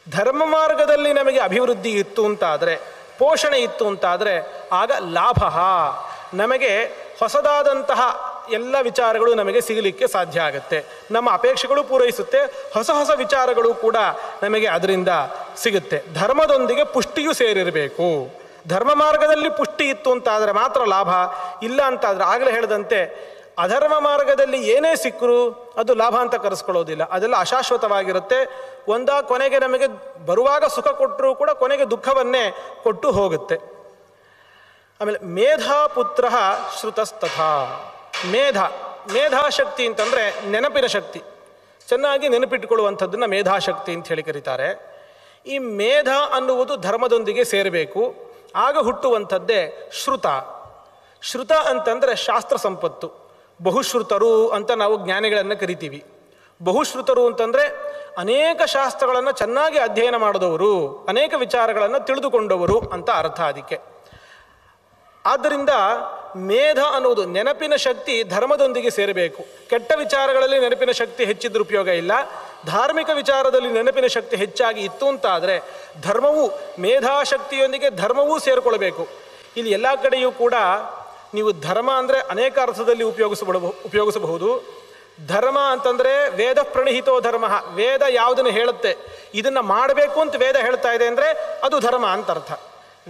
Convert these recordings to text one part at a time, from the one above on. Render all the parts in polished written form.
ಧರ್ಮ ಮಾರ್ಗದಲ್ಲಿ ನಮಗೆ ಅಭಿವೃದ್ಧಿ ಇತ್ತು ಅಂತಾದರೆ, ಪೋಷಣೆ ಇತ್ತು ಅಂತಾದರೆ ಆಗ ಲಾಭ, ನಮಗೆ ಹೊಸದಾದಂತಹ ಎಲ್ಲ ವಿಚಾರಗಳು ನಮಗೆ ಸಿಗಲಿಕ್ಕೆ ಸಾಧ್ಯ ಆಗುತ್ತೆ. ನಮ್ಮ ಅಪೇಕ್ಷೆಗಳು ಪೂರೈಸುತ್ತೆ, ಹೊಸ ಹೊಸ ವಿಚಾರಗಳು ಕೂಡ ನಮಗೆ ಅದರಿಂದ ಸಿಗುತ್ತೆ. ಧರ್ಮದೊಂದಿಗೆ ಪುಷ್ಟಿಯೂ ಸೇರಿರಬೇಕು. ಧರ್ಮ ಮಾರ್ಗದಲ್ಲಿ ಪುಷ್ಟಿ ಇತ್ತು ಅಂತಾದರೆ ಮಾತ್ರ ಲಾಭ, ಇಲ್ಲ ಅಂತಾದರೆ ಆಗಲೇ ಹೇಳಿದಂತೆ ಅಧರ್ಮ ಮಾರ್ಗದಲ್ಲಿ ಏನೇ ಸಿಕ್ಕರೂ ಅದು ಲಾಭ ಅಂತ ಕರೆಸ್ಕೊಳ್ಳೋದಿಲ್ಲ. ಅದೆಲ್ಲ ಅಶಾಶ್ವತವಾಗಿರುತ್ತೆ. ಕೊನೆಗೆ ನಮಗೆ ಬರುವಾಗ ಸುಖ ಕೊಟ್ಟರೂ ಕೂಡ ಕೊನೆಗೆ ದುಃಖವನ್ನೇ ಕೊಟ್ಟು ಹೋಗುತ್ತೆ. ಆಮೇಲೆ ಮೇಧಾಪುತ್ರ ಶ್ರುತಸ್ತಥಾ. ಮೇಧಾಶಕ್ತಿ ಅಂತಂದರೆ ನೆನಪಿನ ಶಕ್ತಿ, ಚೆನ್ನಾಗಿ ನೆನಪಿಟ್ಟುಕೊಳ್ಳುವಂಥದ್ದನ್ನು ಮೇಧಾಶಕ್ತಿ ಅಂತ ಹೇಳಿ ಕರೀತಾರೆ. ಈ ಮೇಧ ಅನ್ನುವುದು ಧರ್ಮದೊಂದಿಗೆ ಸೇರಬೇಕು. ಆಗ ಹುಟ್ಟುವಂಥದ್ದೇ ಶ್ರುತ. ಶ್ರುತ ಅಂತಂದರೆ ಶಾಸ್ತ್ರ ಸಂಪತ್ತು. ಬಹುಶ್ರುತರು ಅಂತ ನಾವು ಜ್ಞಾನಿಗಳನ್ನು ಕರಿತೀವಿ. ಬಹುಶ್ರುತರು ಅಂತಂದರೆ ಅನೇಕ ಶಾಸ್ತ್ರಗಳನ್ನು ಚೆನ್ನಾಗಿ ಅಧ್ಯಯನ ಮಾಡಿದವರು, ಅನೇಕ ವಿಚಾರಗಳನ್ನು ತಿಳಿದುಕೊಂಡವರು ಅಂತ ಅರ್ಥ ಅದಕ್ಕೆ. ಆದ್ದರಿಂದ ಮೇಧ ಅನ್ನುವುದು ನೆನಪಿನ ಶಕ್ತಿ ಧರ್ಮದೊಂದಿಗೆ ಸೇರಬೇಕು. ಕೆಟ್ಟ ವಿಚಾರಗಳಲ್ಲಿ ನೆನಪಿನ ಶಕ್ತಿ ಹೆಚ್ಚಿದ್ರೂ ಉಪಯೋಗ ಇಲ್ಲ. ಧಾರ್ಮಿಕ ವಿಚಾರದಲ್ಲಿ ನೆನಪಿನ ಶಕ್ತಿ ಹೆಚ್ಚಾಗಿ ಇತ್ತು ಅಂತಾದರೆ ಧರ್ಮವೂ, ಮೇಧಾಶಕ್ತಿಯೊಂದಿಗೆ ಧರ್ಮವೂ ಸೇರಿಕೊಳ್ಬೇಕು. ಇಲ್ಲಿ ಎಲ್ಲ ಕಡೆಯೂ ಕೂಡ ನೀವು ಧರ್ಮ ಅಂದರೆ ಅನೇಕ ಅರ್ಥದಲ್ಲಿ ಉಪಯೋಗಿಸಬಹುದು. ಧರ್ಮ ಅಂತಂದರೆ ವೇದ ಪ್ರಣಹಿತೋ ಧರ್ಮ. ವೇದ ಯಾವುದನ್ನು ಹೇಳುತ್ತೆ, ಇದನ್ನು ಮಾಡಬೇಕು ಅಂತ ವೇದ ಹೇಳ್ತಾ ಇದೆ ಅಂದರೆ ಅದು ಧರ್ಮ ಅಂತ ಅರ್ಥ.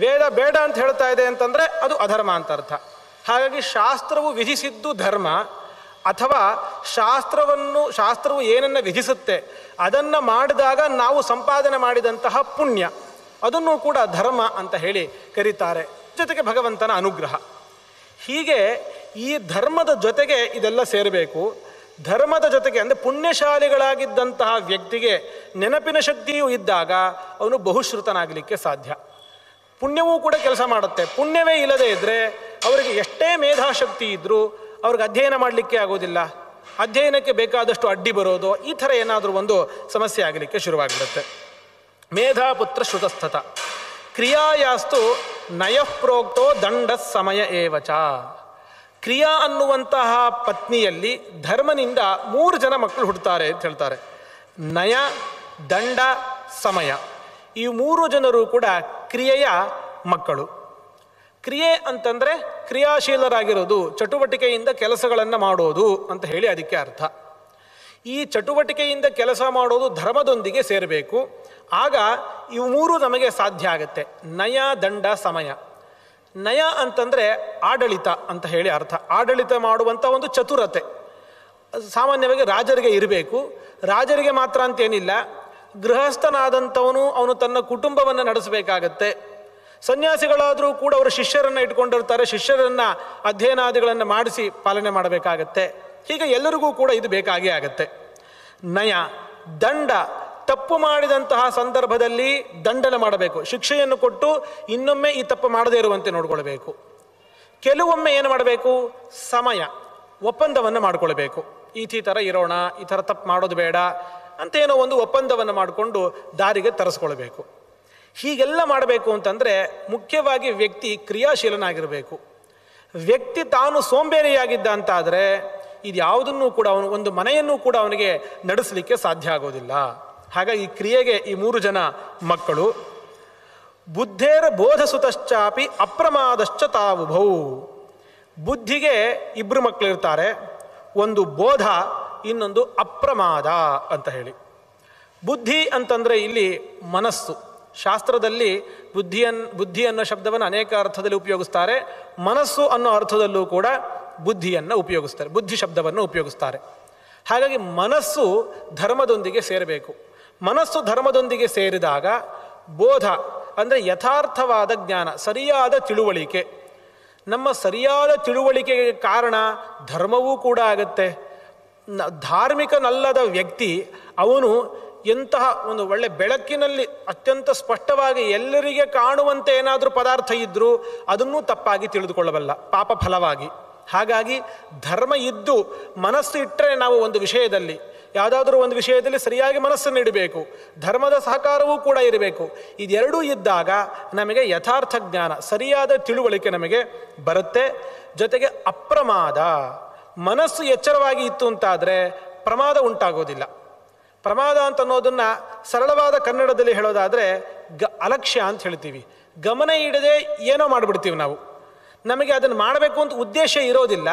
ವೇದ ಬೇಡ ಅಂತ ಹೇಳ್ತಾ ಇದೆ ಅಂತಂದರೆ ಅದು ಅಧರ್ಮ ಅಂತ ಅರ್ಥ. ಹಾಗಾಗಿ ಶಾಸ್ತ್ರವು ವಿಧಿಸಿದ್ದು ಧರ್ಮ, ಅಥವಾ ಶಾಸ್ತ್ರವು ಏನನ್ನು ವಿಧಿಸುತ್ತೆ ಅದನ್ನು ಮಾಡಿದಾಗ ನಾವು ಸಂಪಾದನೆ ಮಾಡಿದಂತಹ ಪುಣ್ಯ, ಅದನ್ನು ಕೂಡ ಧರ್ಮ ಅಂತ ಹೇಳಿ ಕರೀತಾರೆ. ಜೊತೆಗೆ ಭಗವಂತನ ಅನುಗ್ರಹ. ಹೀಗೆ ಈ ಧರ್ಮದ ಜೊತೆಗೆ ಇದೆಲ್ಲ ಸೇರಬೇಕು. ಧರ್ಮದ ಜೊತೆಗೆ ಅಂದರೆ ಪುಣ್ಯಶಾಲಿಗಳಾಗಿದ್ದಂತಹ ವ್ಯಕ್ತಿಗೆ ನೆನಪಿನ ಶಕ್ತಿಯೂ ಇದ್ದಾಗ ಅವನು ಬಹುಶ್ರುತನಾಗಲಿಕ್ಕೆ ಸಾಧ್ಯ. ಪುಣ್ಯವೂ ಕೂಡ ಕೆಲಸ ಮಾಡುತ್ತೆ. ಪುಣ್ಯವೇ ಇಲ್ಲದೇ ಇದ್ದರೆ ಅವರಿಗೆ ಎಷ್ಟೇ ಮೇಧಾಶಕ್ತಿ ಇದ್ದರೂ ಅವ್ರಿಗೆ ಅಧ್ಯಯನ ಮಾಡಲಿಕ್ಕೆ ಆಗೋದಿಲ್ಲ. ಅಧ್ಯಯನಕ್ಕೆ ಬೇಕಾದಷ್ಟು ಅಡ್ಡಿ ಬರೋದು, ಈ ಥರ ಏನಾದರೂ ಒಂದು ಸಮಸ್ಯೆ ಆಗಲಿಕ್ಕೆ ಶುರುವಾಗಿರುತ್ತೆ. ಮೇಧಾಪುತ್ರ ಶ್ರುತಸ್ಥತ ಕ್ರಿಯಾಯಾಸ್ತು ನಯಃಪ್ರೋಕ್ತೋ ದಂಡ ಸಮಯ ಏವಚ. ಕ್ರಿಯಾ ಅನ್ನುವಂತಹ ಪತ್ನಿಯಲ್ಲಿ ಧರ್ಮನಿಂದ 3 ಜನ ಮಕ್ಕಳು ಹುಡ್ತಾರೆ ಅಂತ ಹೇಳ್ತಾರೆ. ನಯ, ದಂಡ, ಸಮಯ, ಈ 3 ಜನರು ಕೂಡ ಕ್ರಿಯೆಯ ಮಕ್ಕಳು. ಕ್ರಿಯೆ ಅಂತಂದರೆ ಕ್ರಿಯಾಶೀಲರಾಗಿರೋದು, ಚಟುವಟಿಕೆಯಿಂದ ಕೆಲಸಗಳನ್ನು ಮಾಡೋದು ಅಂತ ಹೇಳಿ ಅದಕ್ಕೆ ಅರ್ಥ. ಈ ಚಟುವಟಿಕೆಯಿಂದ ಕೆಲಸ ಮಾಡೋದು ಧರ್ಮದೊಂದಿಗೆ ಸೇರಬೇಕು. ಆಗ ಇವು 3 ನಮಗೆ ಸಾಧ್ಯ ಆಗುತ್ತೆ. ನಯ, ದಂಡ, ಸಮಯ. ನಯ ಅಂತಂದರೆ ಆಡಳಿತ ಅಂತ ಹೇಳಿ ಅರ್ಥ. ಆಡಳಿತ ಮಾಡುವಂಥ ಒಂದು ಚತುರತೆ ಸಾಮಾನ್ಯವಾಗಿ ರಾಜರಿಗೆ ಇರಬೇಕು. ರಾಜರಿಗೆ ಮಾತ್ರ ಅಂತೇನಿಲ್ಲ, ಗೃಹಸ್ಥನಾದಂಥವನು ಅವನು ತನ್ನ ಕುಟುಂಬವನ್ನು ನಡೆಸಬೇಕಾಗತ್ತೆ. ಸನ್ಯಾಸಿಗಳಾದರೂ ಕೂಡ ಅವರು ಶಿಷ್ಯರನ್ನು ಇಟ್ಕೊಂಡಿರ್ತಾರೆ, ಶಿಷ್ಯರನ್ನು ಅಧ್ಯಯನಾದಿಗಳನ್ನು ಮಾಡಿಸಿ ಪಾಲನೆ ಮಾಡಬೇಕಾಗತ್ತೆ. ಹೀಗೆ ಎಲ್ಲರಿಗೂ ಕೂಡ ಇದು ಬೇಕಾಗೇ ಆಗುತ್ತೆ. ನಯ, ದಂಡ, ತಪ್ಪು ಮಾಡಿದಂತಹ ಸಂದರ್ಭದಲ್ಲಿ ದಂಡನೆ ಮಾಡಬೇಕು, ಶಿಕ್ಷೆಯನ್ನು ಕೊಟ್ಟು ಇನ್ನೊಮ್ಮೆ ಈ ತಪ್ಪು ಮಾಡದೇ ಇರುವಂತೆ ನೋಡ್ಕೊಳ್ಬೇಕು. ಕೆಲವೊಮ್ಮೆ ಏನು ಮಾಡಬೇಕು, ಸಮಯ, ಒಪ್ಪಂದವನ್ನು ಮಾಡಿಕೊಳ್ಬೇಕು. ಈ ಥರ ಇರೋಣ, ಈ ಥರ ತಪ್ಪು ಮಾಡೋದು ಬೇಡ ಅಂತೇನೋ ಒಂದು ಒಪ್ಪಂದವನ್ನು ಮಾಡಿಕೊಂಡು ದಾರಿಗೆ ತರಿಸ್ಕೊಳ್ಬೇಕು. ಹೀಗೆಲ್ಲ ಮಾಡಬೇಕು ಅಂತಂದರೆ ಮುಖ್ಯವಾಗಿ ವ್ಯಕ್ತಿ ಕ್ರಿಯಾಶೀಲನಾಗಿರಬೇಕು. ವ್ಯಕ್ತಿ ತಾನು ಸೋಂಬೇರಿಯಾಗಿದ್ದ ಅಂತಾದರೆ ಇದು ಯಾವುದನ್ನು ಕೂಡ ಅವನು, ಒಂದು ಮನೆಯನ್ನು ಕೂಡ ಅವನಿಗೆ ನಡೆಸಲಿಕ್ಕೆ ಸಾಧ್ಯ ಆಗೋದಿಲ್ಲ. ಹಾಗಾಗಿ ಈ ಕ್ರಿಯೆಗೆ ಈ 3 ಜನ ಮಕ್ಕಳು. ಬುದ್ಧೇರ ಬೋಧಸುತಶ್ಚಾಪಿ ಅಪ್ರಮಾದಶ್ಚ ತಾವುಭೌ. ಬುದ್ಧಿಗೆ 2 ಮಕ್ಕಳಿರ್ತಾರೆ, ಒಂದು ಬೋಧ, ಇನ್ನೊಂದು ಅಪ್ರಮಾದ ಅಂತ ಹೇಳಿ. ಬುದ್ಧಿ ಅಂತಂದರೆ ಇಲ್ಲಿ ಮನಸ್ಸು. ಶಾಸ್ತ್ರದಲ್ಲಿ ಬುದ್ಧಿ ಅನ್ನೋ ಶಬ್ದವನ್ನು ಅನೇಕ ಅರ್ಥದಲ್ಲಿ ಉಪಯೋಗಿಸ್ತಾರೆ. ಮನಸ್ಸು ಅನ್ನೋ ಅರ್ಥದಲ್ಲೂ ಕೂಡ ಬುದ್ಧಿಯನ್ನು ಉಪಯೋಗಿಸ್ತಾರೆ, ಬುದ್ಧಿ ಶಬ್ದವನ್ನು ಉಪಯೋಗಿಸ್ತಾರೆ. ಹಾಗಾಗಿ ಮನಸ್ಸು ಧರ್ಮದೊಂದಿಗೆ ಸೇರಬೇಕು. ಮನಸ್ಸು ಧರ್ಮದೊಂದಿಗೆ ಸೇರಿದಾಗ ಬೋಧ ಅಂದರೆ ಯಥಾರ್ಥವಾದ ಜ್ಞಾನ, ಸರಿಯಾದ ತಿಳುವಳಿಕೆ. ನಮ್ಮ ಸರಿಯಾದ ತಿಳುವಳಿಕೆಗೆ ಕಾರಣ ಧರ್ಮವೂ ಕೂಡ ಆಗುತ್ತೆ. ಧಾರ್ಮಿಕನಲ್ಲದ ವ್ಯಕ್ತಿ ಅವನು ಎಂತಹ ಒಂದು ಒಳ್ಳೆ ಬೆಳಕಿನಲ್ಲಿ ಅತ್ಯಂತ ಸ್ಪಷ್ಟವಾಗಿ ಎಲ್ಲರಿಗೆ ಕಾಣುವಂತೆ ಏನಾದರೂ ಪದಾರ್ಥ ಇದ್ದರೂ ಅದನ್ನೂ ತಪ್ಪಾಗಿ ತಿಳಿದುಕೊಳ್ಳಬಲ್ಲ, ಪಾಪ ಫಲವಾಗಿ. ಹಾಗಾಗಿ ಧರ್ಮ ಇದ್ದು ಮನಸ್ಸು ಇಟ್ಟರೆ ನಾವು ಒಂದು ವಿಷಯದಲ್ಲಿ, ಯಾವುದಾದ್ರೂ ಒಂದು ವಿಷಯದಲ್ಲಿ ಸರಿಯಾಗಿ ಮನಸ್ಸನ್ನು ಇಡಬೇಕು, ಧರ್ಮದ ಸಹಕಾರವೂ ಕೂಡ ಇರಬೇಕು. ಇದೆರಡೂ ಇದ್ದಾಗ ನಮಗೆ ಯಥಾರ್ಥ ಜ್ಞಾನ, ಸರಿಯಾದ ತಿಳುವಳಿಕೆ ನಮಗೆ ಬರುತ್ತೆ. ಜೊತೆಗೆ ಅಪ್ರಮಾದ, ಮನಸ್ಸು ಎಚ್ಚರವಾಗಿ ಇತ್ತು ಅಂತಾದರೆ ಪ್ರಮಾದ ಉಂಟಾಗೋದಿಲ್ಲ. ಪ್ರಮಾದ ಅಂತ ಅನ್ನೋದನ್ನು ಸರಳವಾದ ಕನ್ನಡದಲ್ಲಿ ಹೇಳೋದಾದರೆ ಅಲಕ್ಷ್ಯ ಅಂತ ಹೇಳ್ತೀವಿ. ಗಮನ ಇಡದೆ ಏನೋ ಮಾಡಿಬಿಡ್ತೀವಿ ನಾವು. ನಮಗೆ ಅದನ್ನು ಮಾಡಬೇಕು ಅಂತ ಉದ್ದೇಶ ಇರೋದಿಲ್ಲ,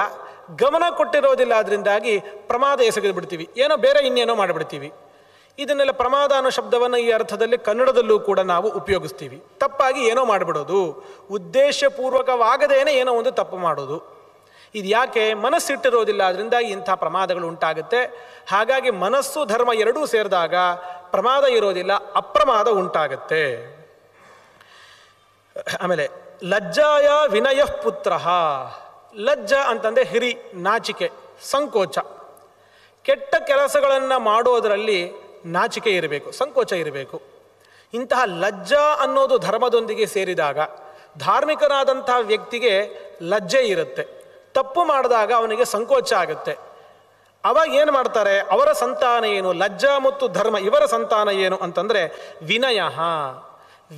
ಗಮನ ಕೊಟ್ಟಿರೋದಿಲ್ಲ. ಅದರಿಂದಾಗಿ ಪ್ರಮಾದ ಎಸಗಿದು ಬಿಡ್ತೀವಿ, ಏನೋ ಬೇರೆ ಇನ್ನೇನೋ ಮಾಡಿಬಿಡ್ತೀವಿ. ಇದನ್ನೆಲ್ಲ ಪ್ರಮಾದ ಅನ್ನೋ ಶಬ್ದವನ್ನು ಈ ಅರ್ಥದಲ್ಲಿ ಕನ್ನಡದಲ್ಲೂ ಕೂಡ ನಾವು ಉಪಯೋಗಿಸ್ತೀವಿ. ತಪ್ಪಾಗಿ ಏನೋ ಮಾಡಿಬಿಡೋದು, ಉದ್ದೇಶಪೂರ್ವಕವಾಗದೇನೆ ಏನೋ ಒಂದು ತಪ್ಪು ಮಾಡೋದು. ಇದು ಯಾಕೆ? ಮನಸ್ಸಿಟ್ಟಿರೋದಿಲ್ಲ, ಅದರಿಂದಾಗಿ ಇಂಥ ಪ್ರಮಾದಗಳು ಉಂಟಾಗುತ್ತೆ. ಹಾಗಾಗಿ ಮನಸ್ಸು ಧರ್ಮ ಎರಡೂ ಸೇರಿದಾಗ ಪ್ರಮಾದ ಇರೋದಿಲ್ಲ, ಅಪ್ರಮಾದ ಉಂಟಾಗತ್ತೆ. ಆಮೇಲೆ ಲಜ್ಜಾಯ ವಿನಯ ಪುತ್ರ. ಲಜ್ಜ ಅಂತಂದರೆ ಹಿರಿ, ನಾಚಿಕೆ, ಸಂಕೋಚ. ಕೆಟ್ಟ ಕೆಲಸಗಳನ್ನು ಮಾಡೋದರಲ್ಲಿ ನಾಚಿಕೆ ಇರಬೇಕು, ಸಂಕೋಚ ಇರಬೇಕು. ಇಂತಹ ಲಜ್ಜಾ ಅನ್ನೋದು ಧರ್ಮದೊಂದಿಗೆ ಸೇರಿದಾಗ ಧಾರ್ಮಿಕನಾದಂತಹ ವ್ಯಕ್ತಿಗೆ ಲಜ್ಜೆ ಇರುತ್ತೆ. ತಪ್ಪು ಮಾಡಿದಾಗ ಅವನಿಗೆ ಸಂಕೋಚ ಆಗುತ್ತೆ. ಅವಾಗ ಏನು ಮಾಡ್ತಾರೆ? ಅವರ ಸಂತಾನ ಏನು? ಲಜ್ಜಾ ಮತ್ತು ಧರ್ಮ ಇವರ ಸಂತಾನ ಏನು ಅಂತಂದರೆ ವಿನಯ.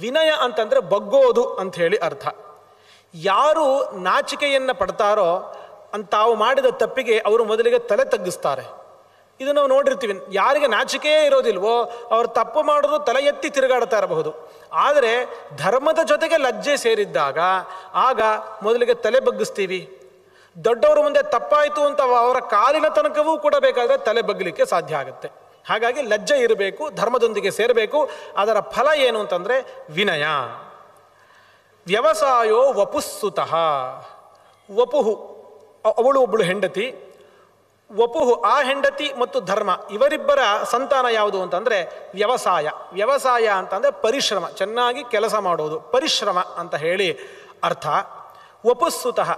ವಿನಯ ಅಂತಂದರೆ ಬಗ್ಗೋದು ಅಂಥೇಳಿ ಅರ್ಥ. ಯಾರು ನಾಚಿಕೆಯನ್ನು ಪಡ್ತಾರೋ ಅಂತ ತಾವು ಮಾಡಿದ ತಪ್ಪಿಗೆ ಅವರು ಮೊದಲಿಗೆ ತಲೆ ತಗ್ಗಿಸ್ತಾರೆ. ಇದು ನಾವು ನೋಡಿರ್ತೀವಿ. ಯಾರಿಗೆ ನಾಚಿಕೆಯೇ ಇರೋದಿಲ್ವೋ ಅವರು ತಪ್ಪು ಮಾಡಿದ್ರು ತಲೆ ಎತ್ತಿ ತಿರುಗಾಡ್ತಾ ಇರಬಹುದು. ಆದರೆ ಧರ್ಮದ ಜೊತೆಗೆ ಲಜ್ಜೆ ಸೇರಿದ್ದಾಗ ಆಗ ಮೊದಲಿಗೆ ತಲೆ ಬಗ್ಗಿಸ್ತೀವಿ. ದೊಡ್ಡವರ ಮುಂದೆ ತಪ್ಪಾಯಿತು ಅಂತ ಅವರ ಕಾಲಿನ ತನಕವೂ ಕೂಡ ಬೇಕಾದರೆ ತಲೆ ಬಗ್ಗಲಿಕ್ಕೆ ಸಾಧ್ಯ ಆಗುತ್ತೆ. ಹಾಗಾಗಿ ಲಜ್ಜೆ ಇರಬೇಕು, ಧರ್ಮದೊಂದಿಗೆ ಸೇರಬೇಕು. ಅದರ ಫಲ ಏನು ಅಂತಂದರೆ ವಿನಯ. ವ್ಯವಸಾಯೋ ವಪುಸ್ಸುತಃ. ವಪುಹು ಅವಳು ಒಬ್ಬಳು ಹೆಂಡತಿ, ವಪುಹು ಆ ಹೆಂಡತಿ ಮತ್ತು ಧರ್ಮ ಇವರಿಬ್ಬರ ಸಂತಾನ ಯಾವುದು ಅಂತಂದರೆ ವ್ಯವಸಾಯ. ವ್ಯವಸಾಯ ಅಂತಂದರೆ ಪರಿಶ್ರಮ, ಚೆನ್ನಾಗಿ ಕೆಲಸ ಮಾಡೋದು, ಪರಿಶ್ರಮ ಅಂತ ಹೇಳಿ ಅರ್ಥ. ವಪುಸ್ಸುತಃ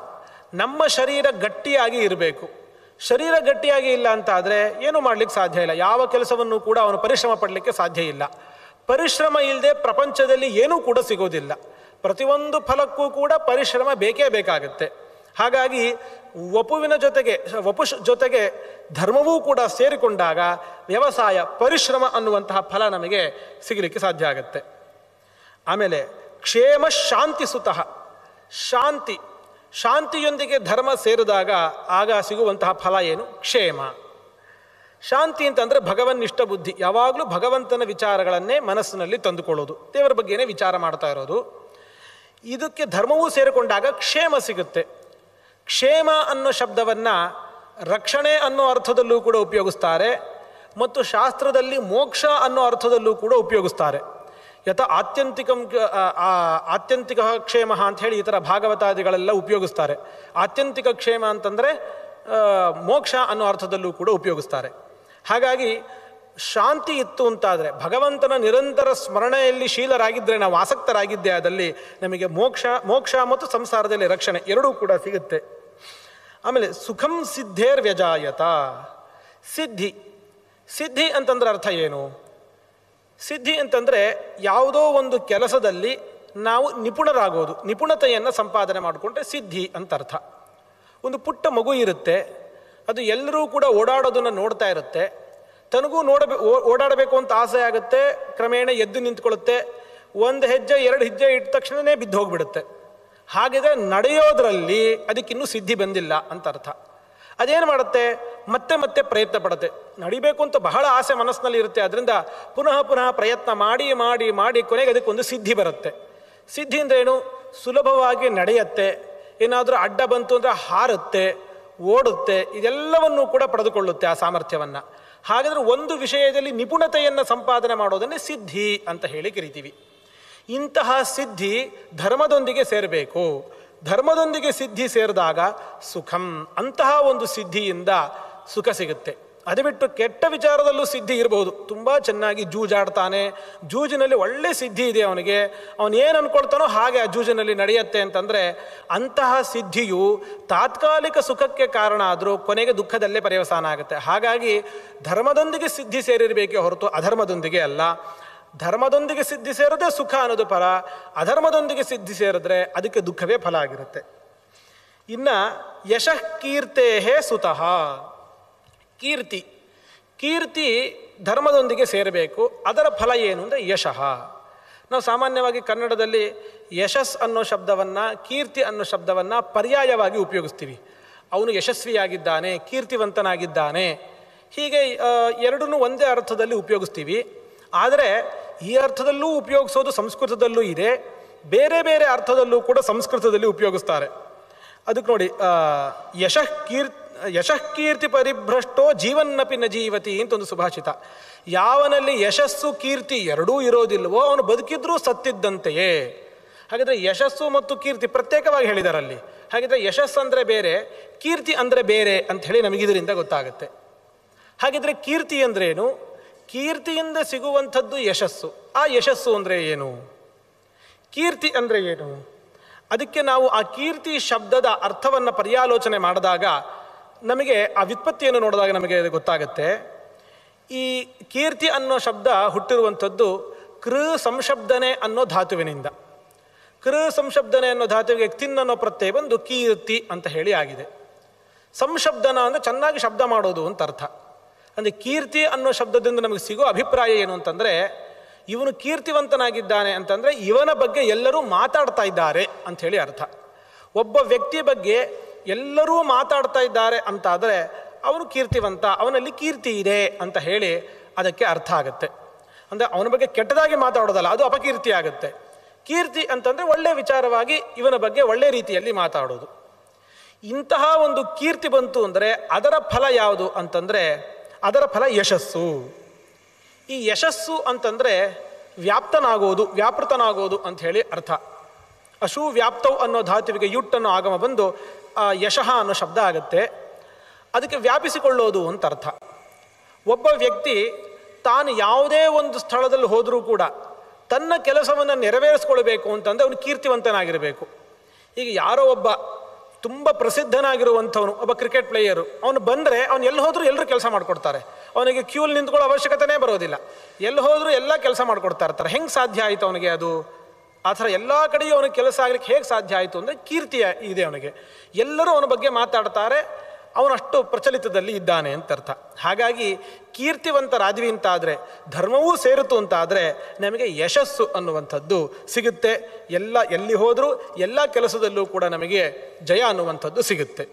ನಮ್ಮ ಶರೀರ ಗಟ್ಟಿಯಾಗಿ ಇರಬೇಕು. ಶರೀರ ಗಟ್ಟಿಯಾಗಿ ಇಲ್ಲ ಅಂತ ಆದರೆ ಏನೂ ಮಾಡಲಿಕ್ಕೆ ಸಾಧ್ಯ ಇಲ್ಲ. ಯಾವ ಕೆಲಸವನ್ನು ಕೂಡ ಅವನು ಪರಿಶ್ರಮ ಪಡಲಿಕ್ಕೆ ಸಾಧ್ಯ ಇಲ್ಲ. ಪರಿಶ್ರಮ ಇಲ್ಲದೆ ಪ್ರಪಂಚದಲ್ಲಿ ಏನೂ ಕೂಡ ಸಿಗೋದಿಲ್ಲ. ಪ್ರತಿಯೊಂದು ಫಲಕ್ಕೂ ಕೂಡ ಪರಿಶ್ರಮ ಬೇಕೇ ಬೇಕಾಗುತ್ತೆ. ಹಾಗಾಗಿ ವಪುವಿನ ಜೊತೆಗೆ ಜೊತೆಗೆ ಧರ್ಮವೂ ಕೂಡ ಸೇರಿಕೊಂಡಾಗ ವ್ಯವಸಾಯ ಪರಿಶ್ರಮ ಅನ್ನುವಂತಹ ಫಲ ನಮಗೆ ಸಿಗಲಿಕ್ಕೆ ಸಾಧ್ಯ ಆಗುತ್ತೆ. ಆಮೇಲೆ ಕ್ಷೇಮ ಶಾಂತಿ ಸುತಃ. ಶಾಂತಿ, ಶಾಂತಿಯೊಂದಿಗೆ ಧರ್ಮ ಸೇರಿದಾಗ ಆಗ ಸಿಗುವಂತಹ ಫಲ ಏನು? ಕ್ಷೇಮ. ಶಾಂತಿ ಅಂತಂದರೆ ಭಗವನ್ನಿಷ್ಠ ಬುದ್ಧಿ, ಯಾವಾಗಲೂ ಭಗವಂತನ ವಿಚಾರಗಳನ್ನೇ ಮನಸ್ಸಿನಲ್ಲಿ ತಂದುಕೊಳ್ಳೋದು, ದೇವರ ಬಗ್ಗೆನೇ ವಿಚಾರ ಮಾಡ್ತಾ ಇರೋದು. ಇದಕ್ಕೆ ಧರ್ಮವೂ ಸೇರಿಕೊಂಡಾಗ ಕ್ಷೇಮ ಸಿಗುತ್ತೆ. ಕ್ಷೇಮ ಅನ್ನೋ ಶಬ್ದವನ್ನು ರಕ್ಷಣೆ ಅನ್ನೋ ಅರ್ಥದಲ್ಲೂ ಕೂಡ ಉಪಯೋಗಿಸ್ತಾರೆ ಮತ್ತು ಶಾಸ್ತ್ರದಲ್ಲಿ ಮೋಕ್ಷ ಅನ್ನೋ ಅರ್ಥದಲ್ಲೂ ಕೂಡ ಉಪಯೋಗಿಸ್ತಾರೆ. ಯಥ ಆತ್ಯಂತಿಕ ಕ್ಷೇಮ ಅಂತ ಹೇಳಿ ಈ ಥರ ಭಾಗವತಾದಿಗಳೆಲ್ಲ ಉಪಯೋಗಿಸ್ತಾರೆ. ಆತ್ಯಂತಿಕ ಕ್ಷೇಮ ಅಂತಂದರೆ ಮೋಕ್ಷ ಅನ್ನೋ ಅರ್ಥದಲ್ಲೂ ಕೂಡ ಉಪಯೋಗಿಸ್ತಾರೆ. ಹಾಗಾಗಿ ಶಾಂತಿ ಇತ್ತು ಅಂತಾದರೆ, ಭಗವಂತನ ನಿರಂತರ ಸ್ಮರಣೆಯಲ್ಲಿ ಶೀಲರಾಗಿದ್ದರೆ, ನಾವು ಆಸಕ್ತರಾಗಿದ್ದೇ ಆದಲ್ಲಿ ನಮಗೆ ಮೋಕ್ಷ ಮತ್ತು ಸಂಸಾರದಲ್ಲಿ ರಕ್ಷಣೆ ಎರಡೂ ಕೂಡ ಸಿಗುತ್ತೆ. ಆಮೇಲೆ ಸುಖಂ ಸಿದ್ಧೇರ್ ವ್ಯಜಾಯತ. ಸಿದ್ಧಿ, ಸಿದ್ಧಿ ಅಂತಂದ್ರೆ ಅರ್ಥ ಏನು? ಸಿದ್ಧಿ ಅಂತಂದರೆ ಯಾವುದೋ ಒಂದು ಕೆಲಸದಲ್ಲಿ ನಾವು ನಿಪುಣರಾಗೋದು, ನಿಪುಣತೆಯನ್ನು ಸಂಪಾದನೆ ಮಾಡಿಕೊಂಡ್ರೆ ಸಿದ್ಧಿ ಅಂತ ಅರ್ಥ. ಒಂದು ಪುಟ್ಟ ಮಗು ಇರುತ್ತೆ, ಅದು ಎಲ್ಲರೂ ಕೂಡ ಓಡಾಡೋದನ್ನು ನೋಡ್ತಾ ಇರುತ್ತೆ. ತನಗೂ ಓಡಾಡಬೇಕು ಅಂತ ಆಸೆ ಆಗುತ್ತೆ. ಕ್ರಮೇಣ ಎದ್ದು ನಿಂತ್ಕೊಳ್ಳುತ್ತೆ. ಒಂದು ಹೆಜ್ಜೆ ಎರಡು ಹೆಜ್ಜೆ ಇಟ್ಟ ತಕ್ಷಣವೇ ಬಿದ್ದು ಹೋಗಿಬಿಡುತ್ತೆ. ಹಾಗಿದ್ರೆ ನಡೆಯೋದ್ರಲ್ಲಿ ಅದಕ್ಕಿನ್ನೂ ಸಿದ್ಧಿ ಬಂದಿಲ್ಲ ಅಂತ ಅರ್ಥ. ಅದೇನು ಮಾಡುತ್ತೆ? ಮತ್ತೆ ಮತ್ತೆ ಪ್ರಯತ್ನ ಪಡುತ್ತೆ. ನಡಿಬೇಕು ಅಂತ ಬಹಳ ಆಸೆ ಮನಸ್ಸಿನಲ್ಲಿ ಇರುತ್ತೆ. ಅದರಿಂದ ಪುನಃ ಪುನಃ ಪ್ರಯತ್ನ ಮಾಡಿ ಮಾಡಿ ಮಾಡಿ ಕೊನೆಗೆ ಅದಕ್ಕೊಂದು ಸಿದ್ಧಿ ಬರುತ್ತೆ. ಸಿದ್ಧಿ ಅಂದ್ರೇನು? ಸುಲಭವಾಗಿ ನಡೆಯುತ್ತೆ, ಏನಾದರೂ ಅಡ್ಡ ಬಂತು ಅಂದರೆ ಹಾರುತ್ತೆ, ಓಡುತ್ತೆ, ಇದೆಲ್ಲವನ್ನೂ ಕೂಡ ಪಡೆದುಕೊಳ್ಳುತ್ತೆ ಆ ಸಾಮರ್ಥ್ಯವನ್ನು. ಹಾಗಾದರೆ ಒಂದು ವಿಷಯದಲ್ಲಿ ನಿಪುಣತೆಯನ್ನು ಸಂಪಾದನೆ ಮಾಡೋದನ್ನೇ ಸಿದ್ಧಿ ಅಂತ ಹೇಳಿ ಕರಿತೀವಿ. ಇಂತಹ ಸಿದ್ಧಿ ಧರ್ಮದೊಂದಿಗೆ ಸೇರಬೇಕು. ಧರ್ಮದೊಂದಿಗೆ ಸಿದ್ಧಿ ಸೇರಿದಾಗ ಸುಖಂ, ಅಂತಹ ಒಂದು ಸಿದ್ಧಿಯಿಂದ ಸುಖ ಸಿಗುತ್ತೆ. ಅದು ಬಿಟ್ಟು ಕೆಟ್ಟ ವಿಚಾರದಲ್ಲೂ ಸಿದ್ಧಿ ಇರಬಹುದು. ತುಂಬ ಚೆನ್ನಾಗಿ ಜೂಜಾಡ್ತಾನೆ, ಜೂಜಿನಲ್ಲಿ ಒಳ್ಳೆ ಸಿದ್ಧಿ ಇದೆ ಅವನಿಗೆ, ಅವನೇನು ಅಂದ್ಕೊಳ್ತಾನೋ ಹಾಗೆ ಆ ಜೂಜಿನಲ್ಲಿ ನಡೆಯುತ್ತೆ ಅಂತಂದರೆ ಅಂತಹ ಸಿದ್ಧಿಯು ತಾತ್ಕಾಲಿಕ ಸುಖಕ್ಕೆ ಕಾರಣ ಆದರೂ ಕೊನೆಗೆ ದುಃಖದಲ್ಲೇ ಪರ್ಯವಸಾನ ಆಗುತ್ತೆ. ಹಾಗಾಗಿ ಧರ್ಮದೊಂದಿಗೆ ಸಿದ್ಧಿ ಸೇರಿರಬೇಕೇ ಹೊರತು ಅಧರ್ಮದೊಂದಿಗೆ ಅಲ್ಲ. ಧರ್ಮದೊಂದಿಗೆ ಸಿದ್ಧಿ ಸೇರದೆ ಸುಖ ಅನ್ನೋದು ಫಲ, ಅಧರ್ಮದೊಂದಿಗೆ ಸಿದ್ಧಿ ಸೇರಿದ್ರೆ ಅದಕ್ಕೆ ದುಃಖವೇ ಫಲ ಆಗಿರುತ್ತೆ. ಇನ್ನು ಯಶಃ ಕೀರ್ತೇಹೇ ಸುತಃ. ಕೀರ್ತಿ, ಕೀರ್ತಿ ಧರ್ಮದೊಂದಿಗೆ ಸೇರಬೇಕು. ಅದರ ಫಲ ಏನು ಅಂದರೆ ಯಶಃ. ನಾವು ಸಾಮಾನ್ಯವಾಗಿ ಕನ್ನಡದಲ್ಲಿ ಯಶಸ್ ಅನ್ನೋ ಶಬ್ದವನ್ನು, ಕೀರ್ತಿ ಅನ್ನೋ ಶಬ್ದವನ್ನು ಪರ್ಯಾಯವಾಗಿ ಉಪಯೋಗಿಸ್ತೀವಿ. ಅವನು ಯಶಸ್ವಿಯಾಗಿದ್ದಾನೆ, ಕೀರ್ತಿವಂತನಾಗಿದ್ದಾನೆ, ಹೀಗೆ ಎರಡನ್ನೂ ಒಂದೇ ಅರ್ಥದಲ್ಲಿ ಉಪಯೋಗಿಸ್ತೀವಿ. ಆದರೆ ಈ ಅರ್ಥದಲ್ಲೂ ಉಪಯೋಗಿಸೋದು ಸಂಸ್ಕೃತದಲ್ಲೂ ಇದೆ, ಬೇರೆ ಬೇರೆ ಅರ್ಥದಲ್ಲೂ ಕೂಡ ಸಂಸ್ಕೃತದಲ್ಲಿ ಉಪಯೋಗಿಸ್ತಾರೆ. ಅದಕ್ಕೆ ನೋಡಿ, ಯಶಃಕೀರ್ತಿ ಪರಿಭ್ರಷ್ಟೋ ಜೀವನ್ನಪಿ ನ ಜೀವತಿ ಅಂತ ಒಂದು ಸುಭಾಷಿತ. ಯಾವನಲ್ಲಿ ಯಶಸ್ಸು ಕೀರ್ತಿ ಎರಡೂ ಇರೋದಿಲ್ವೋ ಅವನು ಬದುಕಿದ್ರೂ ಸತ್ತಿದ್ದಂತೆಯೇ. ಹಾಗಿದ್ರೆ ಯಶಸ್ಸು ಮತ್ತು ಕೀರ್ತಿ ಪ್ರತ್ಯೇಕವಾಗಿ ಹೇಳಿದಾರಲ್ಲಿ. ಹಾಗಿದ್ರೆ ಯಶಸ್ಸು ಅಂದರೆ ಬೇರೆ, ಕೀರ್ತಿ ಅಂದರೆ ಬೇರೆ ಅಂತ ಹೇಳಿ ನಮಗಿದರಿಂದ ಗೊತ್ತಾಗುತ್ತೆ. ಹಾಗಿದ್ರೆ ಕೀರ್ತಿ ಅಂದ್ರೇನು? ಕೀರ್ತಿಯಿಂದ ಸಿಗುವಂಥದ್ದು ಯಶಸ್ಸು. ಆ ಯಶಸ್ಸು ಅಂದರೆ ಏನು? ಕೀರ್ತಿ ಅಂದರೆ ಏನು? ಅದಕ್ಕೆ ನಾವು ಆ ಕೀರ್ತಿ ಶಬ್ದದ ಅರ್ಥವನ್ನು ಪರ್ಯಾಲೋಚನೆ ಮಾಡಿದಾಗ ನಮಗೆ ಆ ವ್ಯುತ್ಪತ್ತಿಯನ್ನು ನೋಡಿದಾಗ ನಮಗೆ ಗೊತ್ತಾಗುತ್ತೆ. ಈ ಕೀರ್ತಿ ಅನ್ನೋ ಶಬ್ದ ಹುಟ್ಟಿರುವಂಥದ್ದು ಕೃ ಸಂಶಬ್ದನೆ ಅನ್ನೋ ಧಾತುವಿನಿಂದ. ಕೃ ಸಂಶಬ್ದನೆ ಅನ್ನೋ ಧಾತುವಿಗೆ ತಿನ್ ಅನ್ನೋ ಪ್ರತ್ಯಯ ಬಂದು ಕೀರ್ತಿ ಅಂತ ಹೇಳಿ ಆಗಿದೆ. ಸಂಶಬ್ದನ ಅಂದರೆ ಚೆನ್ನಾಗಿ ಶಬ್ದ ಮಾಡೋದು ಅಂತ ಅರ್ಥ. ಅಂದರೆ ಕೀರ್ತಿ ಅನ್ನೋ ಶಬ್ದದಿಂದ ನಮಗೆ ಸಿಗೋ ಅಭಿಪ್ರಾಯ ಏನು ಅಂತಂದರೆ, ಇವನು ಕೀರ್ತಿವಂತನಾಗಿದ್ದಾನೆ ಅಂತಂದರೆ ಇವನ ಬಗ್ಗೆ ಎಲ್ಲರೂ ಮಾತಾಡ್ತಾ ಇದ್ದಾರೆ ಅಂಥೇಳಿ ಅರ್ಥ. ಒಬ್ಬ ವ್ಯಕ್ತಿಯ ಬಗ್ಗೆ ಎಲ್ಲರೂ ಮಾತಾಡ್ತಾ ಇದ್ದಾರೆ ಅಂತಾದರೆ ಅವನು ಕೀರ್ತಿವಂತ, ಅವನಲ್ಲಿ ಕೀರ್ತಿ ಇದೆ ಅಂತ ಹೇಳಿ ಅದಕ್ಕೆ ಅರ್ಥ ಆಗುತ್ತೆ. ಅಂದರೆ ಅವನ ಬಗ್ಗೆ ಕೆಟ್ಟದಾಗಿ ಮಾತಾಡೋದಲ್ಲ, ಅದು ಅಪಕೀರ್ತಿ ಆಗುತ್ತೆ. ಕೀರ್ತಿ ಅಂತಂದರೆ ಒಳ್ಳೆಯ ವಿಚಾರವಾಗಿ ಇವನ ಬಗ್ಗೆ ಒಳ್ಳೆಯ ರೀತಿಯಲ್ಲಿ ಮಾತಾಡೋದು. ಇಂತಹ ಒಂದು ಕೀರ್ತಿ ಬಂತು ಅಂದರೆ ಅದರ ಫಲ ಯಾವುದು ಅಂತಂದರೆ ಅದರ ಫಲ ಯಶಸ್ಸು. ಈ ಯಶಸ್ಸು ಅಂತಂದರೆ ವ್ಯಾಪ್ತನಾಗೋದು, ವ್ಯಾಪೃತನಾಗೋದು ಅಂಥೇಳಿ ಅರ್ಥ. ಅಶು ವ್ಯಾಪ್ತವು ಅನ್ನೋ ಧಾತುವಿಗೆ ಯುಟ್ ಅನ್ನೋ ಆಗಮ ಬಂದು ಯಶಃ ಅನ್ನೋ ಶಬ್ದ ಆಗುತ್ತೆ. ಅದಕ್ಕೆ ವ್ಯಾಪಿಸಿಕೊಳ್ಳೋದು ಅಂತ ಅರ್ಥ. ಒಬ್ಬ ವ್ಯಕ್ತಿ ತಾನು ಯಾವುದೇ ಒಂದು ಸ್ಥಳದಲ್ಲಿ ಹೋದರೂ ಕೂಡ ತನ್ನ ಕೆಲಸವನ್ನು ನೆರವೇರಿಸ್ಕೊಳ್ಬೇಕು ಅಂತಂದರೆ ಅವನು ಕೀರ್ತಿವಂತನಾಗಿರಬೇಕು. ಈಗ ಯಾರೋ ಒಬ್ಬ ತುಂಬ ಪ್ರಸಿದ್ಧನಾಗಿರುವಂಥವನು, ಒಬ್ಬ ಕ್ರಿಕೆಟ್ ಪ್ಲೇಯರು, ಅವನು ಬಂದರೆ ಅವನು ಎಲ್ಲಿ ಹೋದರೂ ಎಲ್ಲರೂ ಕೆಲಸ ಮಾಡಿಕೊಡ್ತಾರೆ. ಅವನಿಗೆ ಕ್ಯೂಲ್ ನಿಂತ್ಕೊಳ್ಳೋ ಅವಶ್ಯಕತೆನೇ ಬರೋದಿಲ್ಲ. ಎಲ್ಲಿ ಹೋದರೂ ಎಲ್ಲ ಕೆಲಸ ಮಾಡಿಕೊಡ್ತಾ ಇರ್ತಾರೆ. ಹೆಂಗೆ ಸಾಧ್ಯ ಆಯಿತು ಅವನಿಗೆ? ಅದು ಆ ಥರ ಎಲ್ಲ ಕಡೆಯೂ ಅವನಿಗೆ ಕೆಲಸ ಆಗಲಿಕ್ಕೆ ಹೇಗೆ ಸಾಧ್ಯ ಆಯಿತು ಅಂದರೆ ಕೀರ್ತಿ ಇದೆ ಅವನಿಗೆ. ಎಲ್ಲರೂ ಅವನ ಬಗ್ಗೆ ಮಾತಾಡ್ತಾರೆ, ಅವನಷ್ಟು ಪ್ರಚಲಿತದಲ್ಲಿ ಇದ್ದಾನೆ ಅಂತ ಅರ್ಥ. ಹಾಗಾಗಿ ಕೀರ್ತಿವಂತರಾದ್ವಿ ಅಂತಾದರೆ, ಧರ್ಮವೂ ಸೇರಿತು ಅಂತಾದರೆ ನಮಗೆ ಯಶಸ್ಸು ಅನ್ನುವಂಥದ್ದು ಸಿಗುತ್ತೆ. ಎಲ್ಲಿ ಹೋದರೂ ಎಲ್ಲ ಕೆಲಸದಲ್ಲೂ ಕೂಡ ನಮಗೆ ಜಯ ಅನ್ನುವಂಥದ್ದು ಸಿಗುತ್ತೆ.